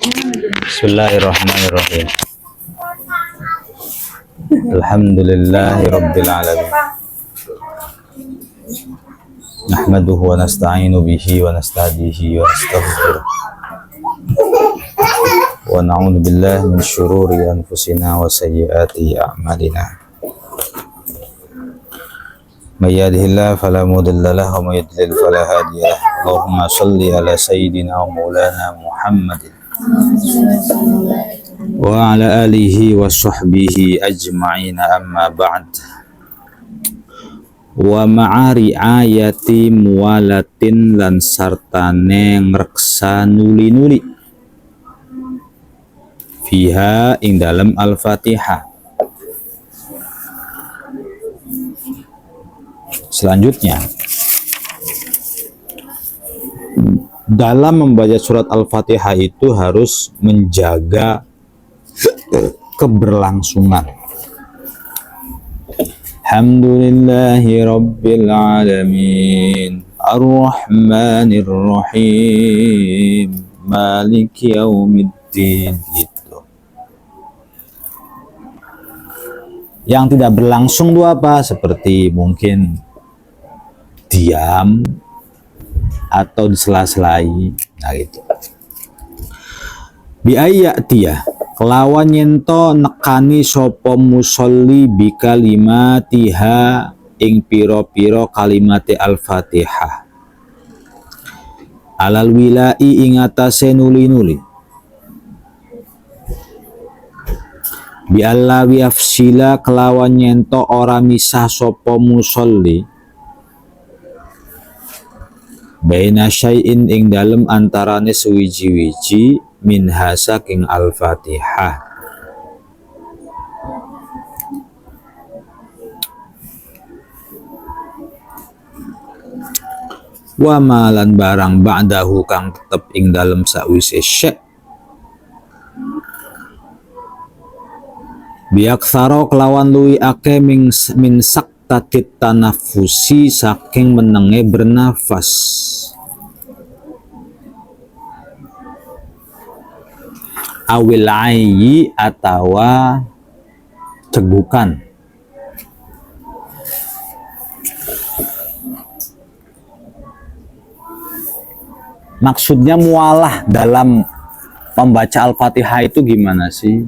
Bismillahirrahmanirrahim. Alhamdulillahirabbil alamin. Nahmaduhu wa nasta'inu bihi wa nasta'dihi wa nastaghfiruh. Wa na'udzu billahi min syururi anfusina wa sayyiati a'malina. May yahdihillahu fala mudilla lahu wa may yudlil fala hadiya lahu. Allahumma shalli ala sayyidina wa maulana Muhammadin wa ala alihi wa sahbihi ajma'ina, amma ba'd. Wa ma'ari ayati muwalatin lan sartane ngreksa nuli-nuli fiha ing dalam Al-Fatihah. Selanjutnya, dalam membaca surat Al-Fatihah itu harus menjaga keberlangsungan. Alhamdulillahi rabbil alamin, ar-rahmanir rahim, maliki yaumiddin. Gitu. Yang tidak berlangsung itu apa? Seperti mungkin diam atau disela-selai, nah gitu. Bi ayatiyah kelawan yento nekani sopo musolli bi kalimatiha ing piro-piro kalimate Al-Fatihah alal wilai ing atase nuli-nuli bi alla wiafsila kelawan yento ora misah sopo musolli baina syai'in ing dalem antarane suwiji-wiji minha saking Al-Fatihah. Wa malan barang ba'dahu kang tetep ing dalem sakwise syai' biaksaro kelawan luwi ake min saktatit tanafusi saking menenge bernafas awil ayyi atawa cegukan. Maksudnya mualah dalam membaca Al-Fatihah itu gimana sih?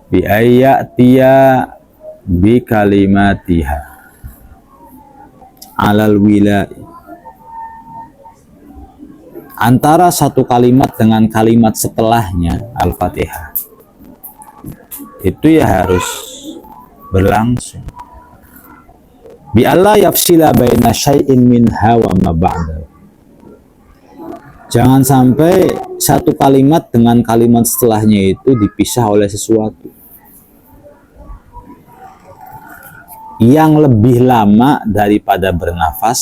Bi ayatiya bi kalimatiha alal wilai, antara satu kalimat dengan kalimat setelahnya Al-Fatihah itu ya harus berlangsung. Bi alla yafsila baina syai'in minha wa ma ba'da, jangan sampai satu kalimat dengan kalimat setelahnya itu dipisah oleh sesuatu yang lebih lama daripada bernafas,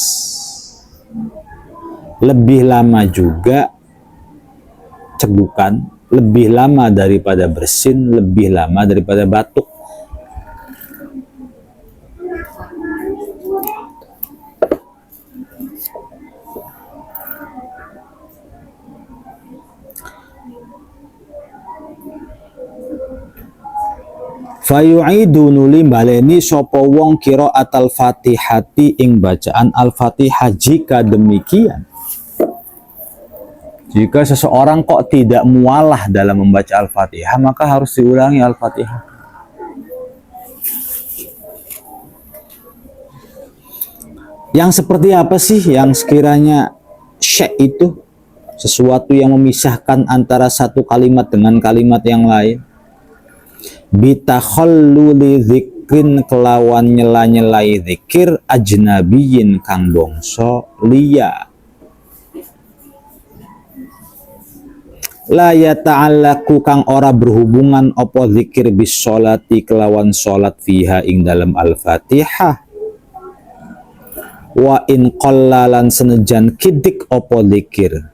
lebih lama juga cegukan, lebih lama daripada bersin, lebih lama daripada batuk. Fayu'idu nuli baleni sapa wong qiraatal Fatihati ing bacaan Al-Fatihah jika demikian. Jika seseorang kok tidak mualah dalam membaca Al-Fatihah, maka harus diulangi Al-Fatihah. Yang seperti apa sih yang sekiranya syai' itu? Sesuatu yang memisahkan antara satu kalimat dengan kalimat yang lain. Bitakhalluli dzikrin kelawan nyela-nyelai zikir ajnabiyin kang bangsa liya. La yata'allaku kang ora berhubungan apa zikir bis sholati kelawan sholat fiha ing dalam Al-Fatihah. Wa in qallalan senejan kidik apa zikir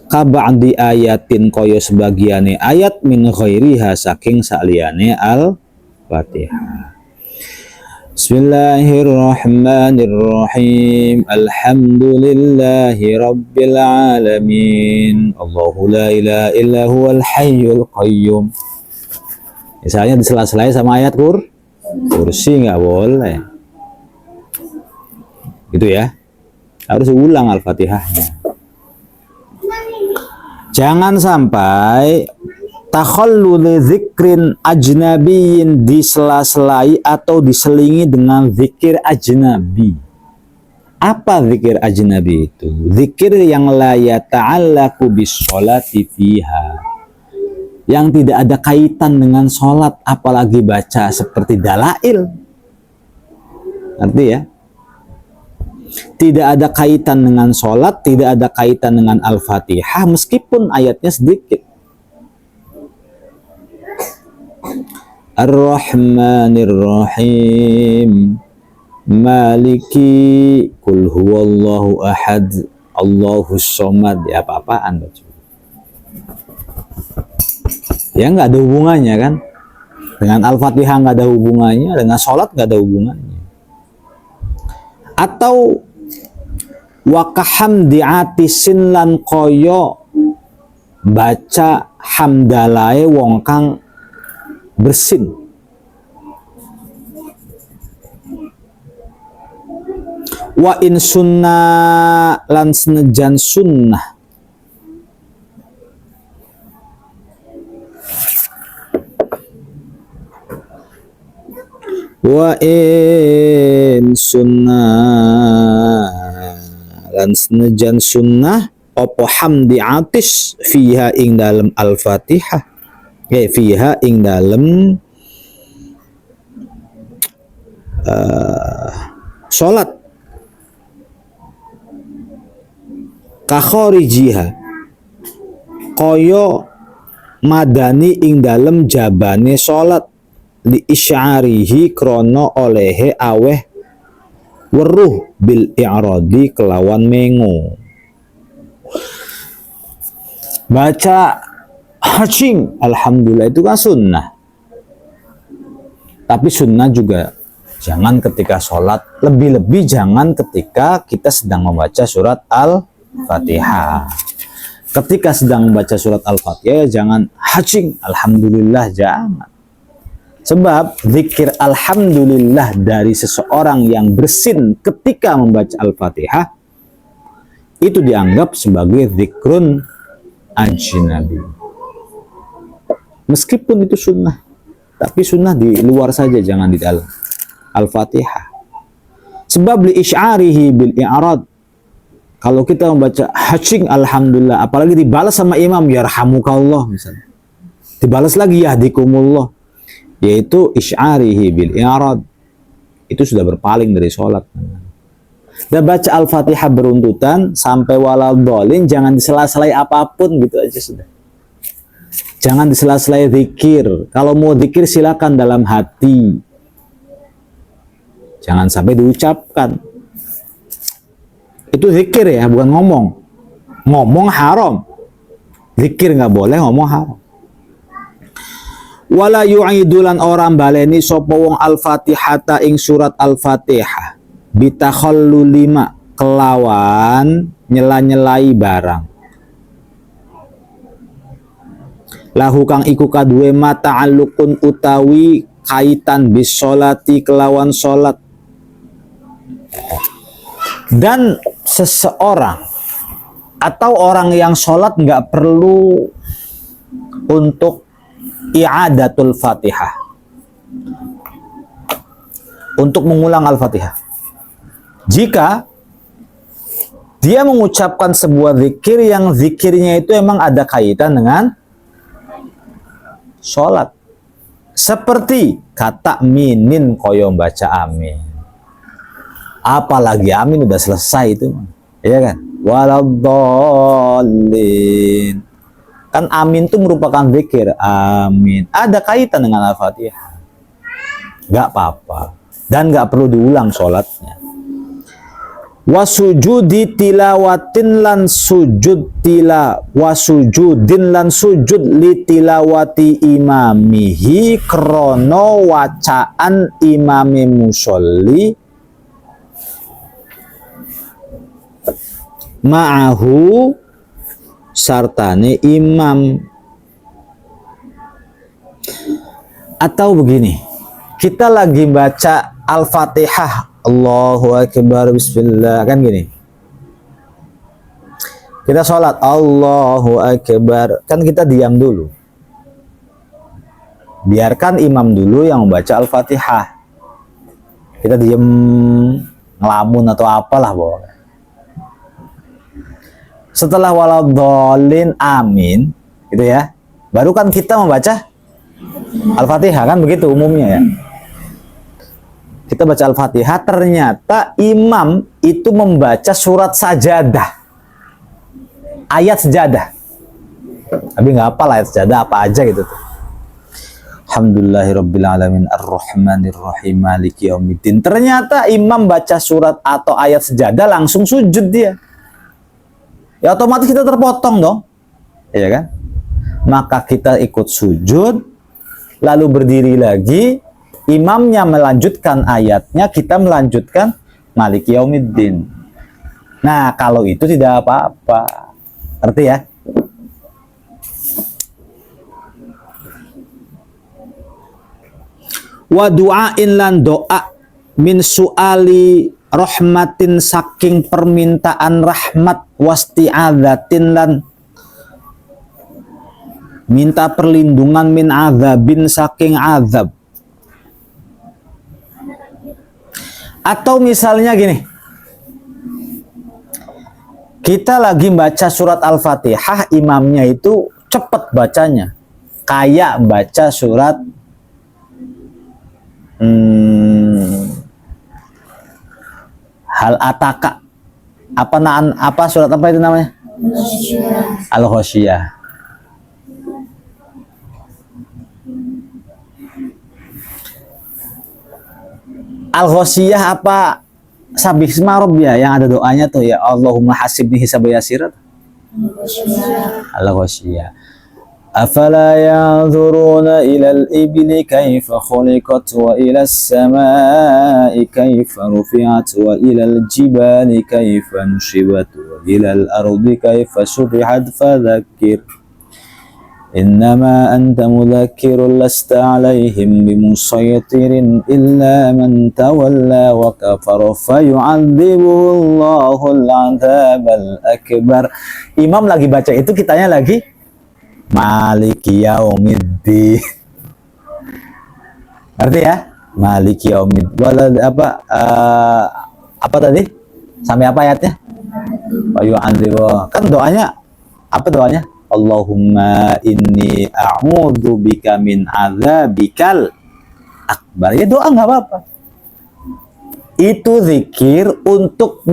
kaba'di ayatin kaya sebagiane ayat min ghairiha saking saliyane Al-Fatihah. Bismillahirrahmanirrahim. Alhamdulillahi rabbil alamin. Allahu la ilaha illa huwal hayyul qayyum. Misalnya disela-selai sama ayat kursi nggak boleh. Gitu ya. Harus ulang Al-Fatihahnya. Jangan sampai takhallul dzikrin ajnabiyyin, disela-selai atau diselingi dengan zikir ajnabi. Apa zikir ajnabi itu? Zikir yang la yata'allaqu bis-sholati fiha, yang tidak ada kaitan dengan sholat, apalagi baca seperti dalail. Ngerti ya? Tidak ada kaitan dengan sholat, tidak ada kaitan dengan Al-Fatihah, meskipun ayatnya sedikit. Ar-Rahmanir-Rahim, Maliki, Qul huwallahu ahad, Allahus somad. Ya apa-apaan baca. Ya nggak ada hubungannya kan? Dengan Al-Fatihah nggak ada hubungannya, dengan sholat nggak ada hubungannya. Atau wakahamdi atisin lan koyo baca hamdalae wong kang bersin. Wa in sunnah lan senejan sunnah. Wa in sunnah lan senejan sunnah opo hamdi atis fiha ing dalam Al-Fatihah, fiha ing dalam sholat, kakhorijiha koyo madani ing dalam jabane sholat, li isyarihi krono olehe aweh weruh bil i'radi kelawan mengo. Baca hacing alhamdulillah itu kan sunnah, tapi sunnah juga jangan ketika sholat, lebih-lebih jangan ketika kita sedang membaca surat Al-Fatihah. Ketika sedang membaca surat Al-Fatihah jangan hacing alhamdulillah, jangan. Sebab zikir alhamdulillah dari seseorang yang bersin ketika membaca Al-Fatihah itu dianggap sebagai zikrun ajnabi. Meskipun itu sunnah, tapi sunnah di luar saja, jangan di dalam Al-Fatihah. Sebab li isyarihi bil i'rad, kalau kita membaca hacing alhamdulillah, apalagi dibalas sama imam yarhamukallah misalnya, dibalas lagi yahdikumullah, yaitu isyarihi bil i'rad, itu sudah berpaling dari sholat. Dan baca Al-Fatihah beruntutan sampai waladhdallin, jangan disela-selai apapun, gitu aja sudah. Jangan disela-selai zikir. Kalau mau zikir silakan dalam hati, jangan sampai diucapkan. Itu zikir ya, bukan ngomong. Ngomong haram, zikir nggak boleh, ngomong haram. Wala yu'idulan orang baleni sapa wong Al-Fatihata ing surat Al-Fatihah bitakhallulima kelawan nyela-nyelai barang. Lahu kang iku kaduwe mata alukun utawi kaitan bis sholati kelawan sholat. Dan seseorang atau orang yang sholat nggak perlu untuk i'adatul Fatihah, untuk mengulang Al-Fatihah. Jika dia mengucapkan sebuah zikir yang zikirnya itu emang ada kaitan dengan sholat, seperti kata minin koyo baca amin, apalagi amin udah selesai itu, ya kan? Waladhdallin, kan amin itu merupakan zikir, amin ada kaitan dengan Al-Fatihah, nggak apa-apa dan nggak perlu diulang sholatnya. wasujudi tilawatin lan sujud wasujudin lan sujud li tilawati imamihi krono wacaan imami musolli ma'ahu sartane imam. Atau begini, kita lagi baca Al-Fatihah, Allahu Akbar, Bismillah, kan gini. Kita sholat, Allahu Akbar, kan kita diam dulu. Biarkan imam dulu yang membaca Al-Fatihah. Kita diam, ngelamun atau apalah pokoknya. Setelah waladhdallin amin, gitu ya, baru kan kita membaca Al-Fatihah, kan begitu umumnya ya. Kita baca Al-Fatihah, ternyata imam itu membaca surat sajadah, ayat sejadah. Tapi nggak apa ayat sejadah apa aja gitu tuh. Alhamdulillahirrabbilalamin ar-Rahmanirrahim maliki yaumiddin. Ternyata imam baca surat atau ayat sejadah langsung sujud dia. Ya otomatis kita terpotong dong. Iya kan? Maka kita ikut sujud, lalu berdiri lagi, imamnya melanjutkan ayatnya, kita melanjutkan maliki yaumiddin. Nah, kalau itu tidak apa-apa. Ngerti ya? Wa du'ain lan doa min su'ali rahmatin saking permintaan rahmat, wasti'adzatin lan minta perlindungan min azabin saking azab. Atau misalnya gini, kita lagi baca surat Al-Fatihah, imamnya itu cepat bacanya, kayak baca surat Hal Ataka, apa surat apa itu namanya? Al-Ghasyiyah. Al-Ghasyiyah apa Sabih Isma Rabbiyah yang ada doanya tuh ya Allahumma hasibni hisaba yasirat. Al-Ghasyiyah. Afala yanzuruna ilal ibli kaifa khuliqat wa ilas samai kaifa rufi'at wa ilal jibali kaifa nusibat wa ilal ardi kaifa subihat fadzakkir innama anta mudzakkirun lasta alaihim bimusaytirin illa man tawalla wa kafara fayu'adzibuhu Allahul 'adzabal akbar. Imam lagi baca itu, kitanya lagi Maliki yaumiddin. Arti ya? Maliki yaumiddin. Apa tadi? Sampai apa ayatnya? Kan doanya apa doanya? Allahumma inni a'udzu bika min adzabikal akbar. Ya doa nggak apa-apa. Itu zikir untuk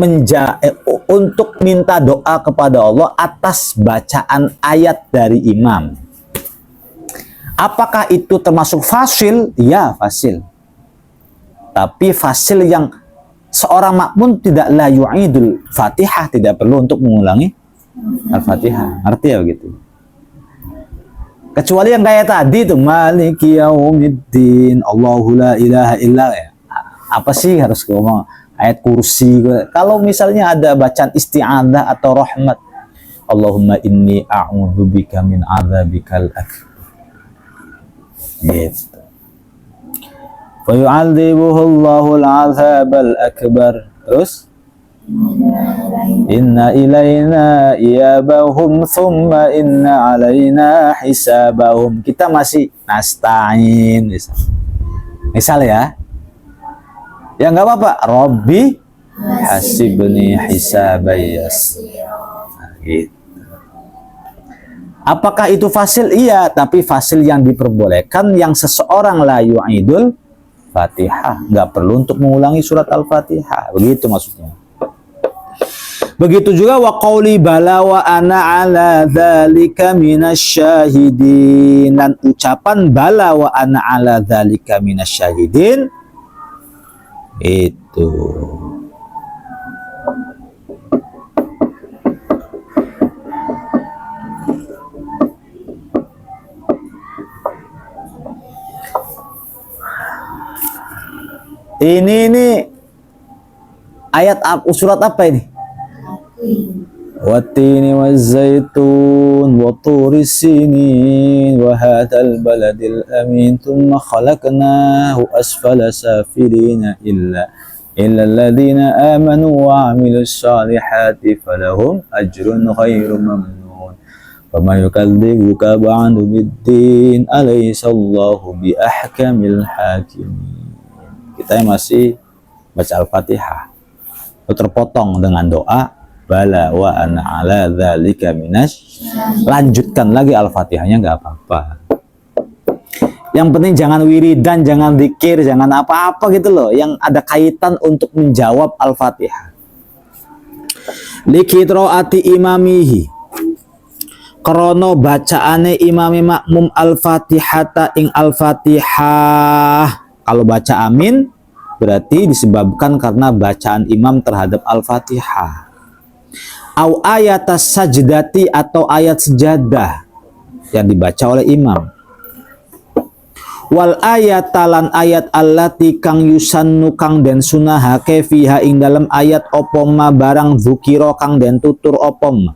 untuk minta doa kepada Allah atas bacaan ayat dari imam. Apakah itu termasuk fasil? Ya, fasil. Tapi fasil yang seorang makmum tidak la yu'idul Fatihah, tidak perlu untuk mengulangi Al-Fatihah. Arti ya begitu. Kecuali yang kayak tadi itu Maliki yaumiddin, Allahu la ilaha illa ya. Apa sih harus ngomong ayat kursi? Kalau misalnya ada bacaan isti'adzah atau rahmat, Allahumma inni a'udzubika min adzabikal akbar. Gitu. Fa yu'adzibuhu Allahul 'adzabal akbar. Terus inna ilaina iyabahum thumma inna alaina hisabahum. Kita masih nasta'in misal ya. Ya nggak apa-apa. Rabbi hasibni hisabayas. Gitu. Apakah itu fasil? Iya, tapi fasil yang diperbolehkan yang seseorang la yu'idul Fatihah, nggak perlu untuk mengulangi surat Al-Fatihah. Begitu maksudnya. Begitu juga wa qauli bala wa ana ala dzalika minasyahidin, dan ucapan bala wa ana ala dzalika minasyahidin itu Ini ayat surat apa ini? Wattini wazzaitun wa turi sinin wa hadzal baladil amin thumma khalaqnahu asfala safilina illa alladziina aamanu wa 'amilus shalihati falahum ajrun ghairu mamnun wa may yukadzibuka ba'du biddin alaysallahu bi ahkamil hakimin. Kita masih baca Al-Fatihah, terpotong dengan doa bala wa ana ala dzalika minas. Lanjutkan lagi Al-Fatihahnya, nggak apa-apa. Yang penting jangan wiridan, jangan zikir, jangan apa-apa gitu loh yang ada kaitan untuk menjawab Al-Fatihah. Likitroati imamihi, krono bacaane imami makmum Al-Fatihata ing Al-Fatihah. Kalau baca amin berarti disebabkan karena bacaan imam terhadap Al-Fatihah. Au ayatas sajdati, atau ayat sejadah yang dibaca oleh imam. Wal ayatalan ayat allati kang yusannu kang den sunahake fiha ing dalam ayat opoma barang zukiro kang den tutur opoma.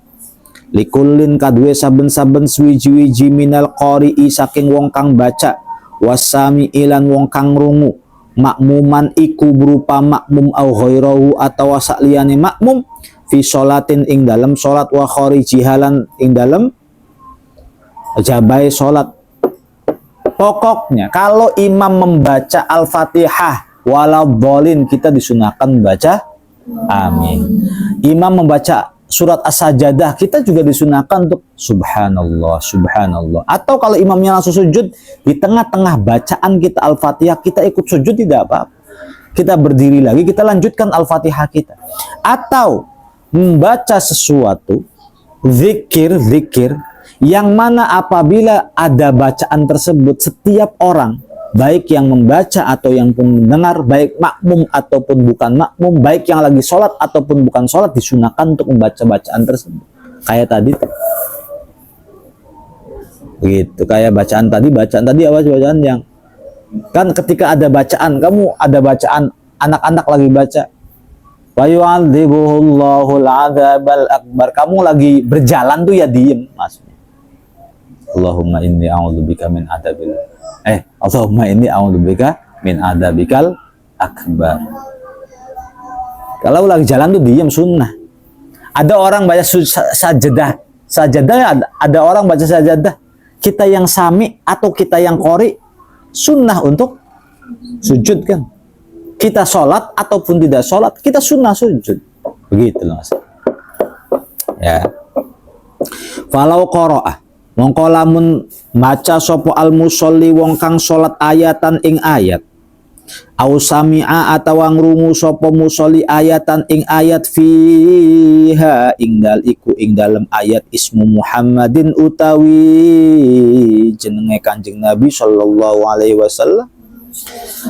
Likullin kadue saben-saben swiji-wiji minal qari'i saking wong kang baca, wasami ilan wong kang rungu, makmuman iku berupa makmum au ghairahu atau sakliyane makmum, fi sholatin ing dalam sholat, wa kharijihalan ing dalam jabai sholat. Pokoknya kalau imam membaca Al-Fatihah walau dhalin, kita disunahkan baca amin. Imam membaca surat As-Sajadah, kita juga disunahkan untuk subhanallah, subhanallah. Atau kalau imamnya langsung sujud, di tengah-tengah bacaan kita Al-Fatihah, kita ikut sujud, tidak apa-apa. Kita berdiri lagi, kita lanjutkan Al-Fatihah kita. Atau membaca sesuatu, zikir yang mana apabila ada bacaan tersebut, setiap orang, baik yang membaca atau yang pun mendengar, baik makmum ataupun bukan makmum, baik yang lagi sholat ataupun bukan sholat, disunahkan untuk membaca bacaan tersebut. Kayak tadi tuh. Begitu, kayak bacaan tadi apa bacaan yang kan ketika ada bacaan, kamu ada bacaan anak-anak lagi baca wa yu'adzibuhullahul 'adzabal akbar, kamu lagi berjalan tuh ya diem maksudnya. Allahumma inni a'udzubika min adabil Allahumma inni a'udzubika min adabikal akbar. Kalau lagi jalan tuh diem, sunnah. Ada orang baca sajadah ada orang baca sajadah, kita yang sami atau kita yang qori, sunnah untuk sujud kan. Kita sholat ataupun tidak sholat, kita sunnah sujud. Begitu loh mas. Ya. Falau qara'a, mongko lamun maca sapa al musolli wong kang salat ayatan ing ayat, au sami'a atawa ngrungu sapa musolli ayatan ing ayat, fiha ing dalem ayat ismu Muhammadin utawi jenenge Kanjeng Nabi sallallahu alaihi wasallam,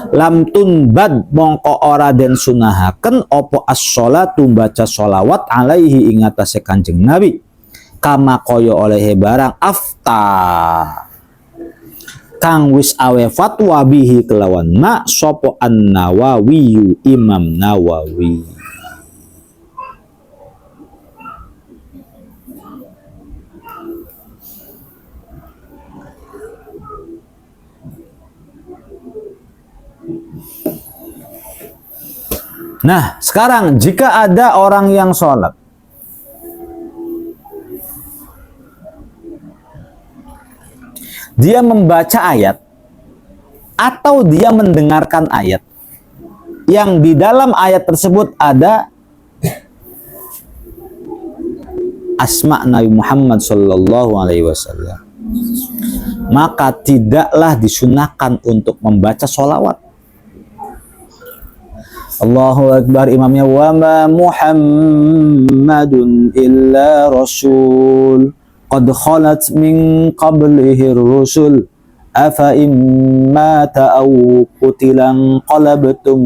lam tunbad mongko ora den sunahaken apa as-sholatu baca sholawat alaihi ing atase Kanjeng Nabi, kama koyo oleh barang afta kang wis awe fatwa bihi kelawan ma sopo an-Nawawi, Imam Nawawi. Nah, sekarang jika ada orang yang sholat, dia membaca ayat atau dia mendengarkan ayat yang di dalam ayat tersebut ada asma Nabi Muhammad sallallahu alaihi wasallam, maka tidaklah disunahkan untuk membaca sholawat. Allahu Akbar, imamnya wa ma Muhammadun illa rasul qad khalat min qablihi rusul afa imma aw qutilan qalabtum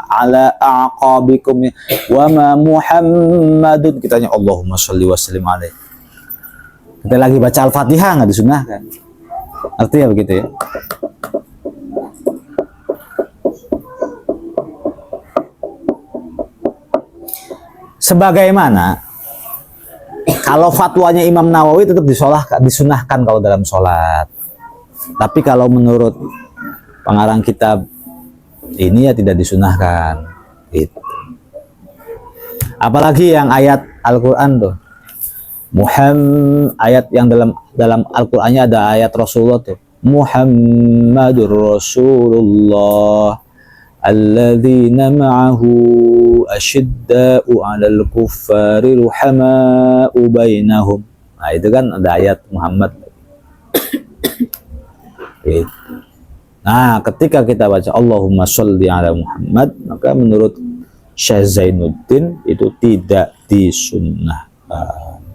ala aqabikum wa ma Muhammadun. Kita tanya Allahumma sholli wa sallim alaihi. Kita lagi baca Al-Fatihah nggak disunahkan. Artinya begitu ya. Sebagaimana kalau fatwanya Imam Nawawi tetap disunahkan kalau dalam sholat. Tapi kalau menurut pengarang kitab ini ya tidak disunahkan. Gitu. Apalagi yang ayat Al-Quran tuh. Ayat yang dalam Al-Qur'annya ada ayat Rasulullah tuh. Muhammadur Rasulullah alladzina ma'ahu asyidda'u 'alal kuffari ruhama'u bainahum. Nah, itu kan ada ayat Muhammad. Nah, ketika kita baca Allahumma sholli ala Muhammad, maka menurut Syekh Zainuddin itu tidak disunnahkan.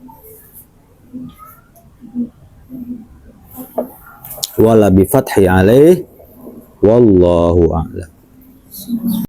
Wala bi fathi alaih wallahu a'lam.